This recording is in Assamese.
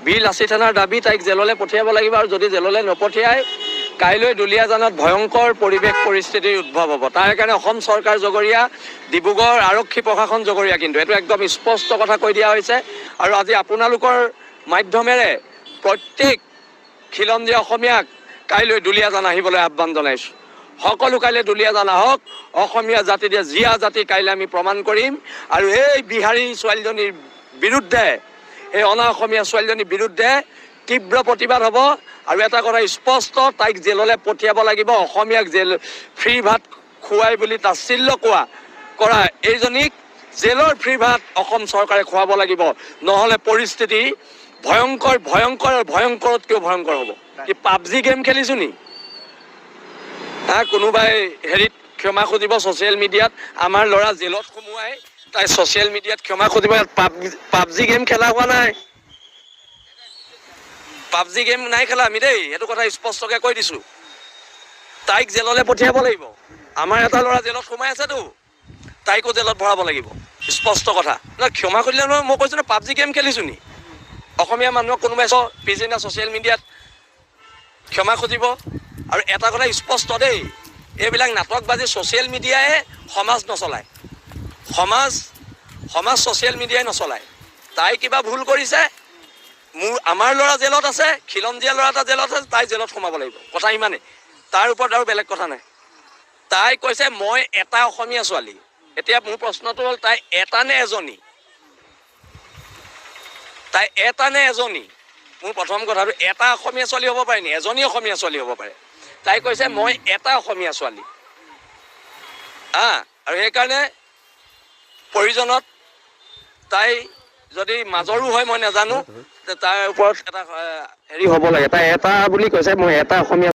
বীৰ লাচিত সেনাৰ দাবী তাইক জেললৈ পঠিয়াব লাগিব, আৰু যদি জেললৈ নপঠিয়ায় কাইলৈ দুলীয়াজানত ভয়ংকৰ পৰিৱেশ পৰিস্থিতিৰ উদ্ভৱ হ'ব। তাৰ কাৰণে অসম চৰকাৰ জগৰীয়া, ডিব্ৰুগড় আৰক্ষী প্ৰশাসন জগৰীয়া, কিন্তু এইটো একদম স্পষ্ট কথা কৈ দিয়া হৈছে। আৰু আজি আপোনালোকৰ মাধ্যমেৰে প্ৰত্যেক খিলঞ্জীয়া অসমীয়াক কাইলৈ দুলীয়াজান আহিবলৈ আহ্বান জনাইছোঁ। সকলো কাইলৈ দুলীয়াজান আহক। অসমীয়া জাতি দিয়া জীয়া জাতি কাইলৈ আমি প্ৰমাণ কৰিম, আৰু এই বিহাৰী ছোৱালীজনীৰ বিৰুদ্ধে, এই অনা অসমীয়া ছোৱালীজনীৰ বিৰুদ্ধে তীব্ৰ প্ৰতিবাদ হ'ব। আৰু এটা কথা স্পষ্ট, তাইক জেললৈ পঠিয়াব লাগিব। অসমীয়াক জেল ফ্ৰী ভাত খুৱাই বুলি তাচ্ছিল্য কৰা এইজনীক জেলৰ ফ্ৰী ভাত অসম চৰকাৰে খুৱাব লাগিব, নহ'লে পৰিস্থিতি ভয়ংকৰ ভয়ংকৰ ভয়ংকৰতকৈও ভয়ংকৰ হ'ব। কি পাবজি গেম খেলিছোঁ নি? কোনোবাই হেৰিত ক্ষমা খুজিব ছ'চিয়েল মিডিয়াত, আমাৰ ল'ৰা জেলত সোমোৱাই তাই ছ'চিয়েল মিডিয়াত ক্ষমা খুজিব। পাবজি গেম খেলা হোৱা নাই, পাবজি গেম নাই খেলা আমি দেই, সেইটো কথা স্পষ্টকৈ কৈ দিছোঁ। তাইক জেললৈ পঠিয়াব লাগিব। আমাৰ এটা ল'ৰা জেলত সোমাই আছেতো, তাইকো জেলত ভৰাব লাগিব, স্পষ্ট কথা। ক্ষমা খুজিলে নহয়, মই কৈছোঁ ন পাবজি গেম খেলিছোঁ নি? অসমীয়া মানুহক কোনোবাই পিছদিনা ছ'চিয়েল মিডিয়াত ক্ষমা খুজিব। আৰু এটা কথা স্পষ্ট দেই, এইবিলাক নাটকবাজি ছ'চিয়েল মিডিয়াই সমাজ নচলায়, সমাজ ছ'চিয়েল মিডিয়াই নচলায়। তাই কিবা ভুল কৰিছে, আমাৰ ল'ৰা জেলত আছে, খিলঞ্জীয়া ল'ৰা এটা জেলত আছে, তাই জেলত সোমাব লাগিব, কথা ইমানেই। তাৰ ওপৰত আৰু বেলেগ কথা নাই। তাই কৈছে মই এটা অসমীয়া ছোৱালী। এতিয়া মোৰ প্ৰশ্নটো হ'ল, তাই এটা নে এজনী? তাই এটা নে এজনী? মোৰ প্ৰথম কথাটো, এটা অসমীয়া ছোৱালী হ'ব পাৰে নি? এজনী অসমীয়া ছোৱালী হ'ব পাৰে। তাই কৈছে মই এটা অসমীয়া ছোৱালী। আৰু সেইকাৰণে প্ৰয়োজনত তাই যদি মাজৰো হয় মই নাজানো, তাৰ ওপৰত এটা হেৰি হ'ব লাগে। তাই এটা বুলি কৈছে, মই এটা অসমীয়া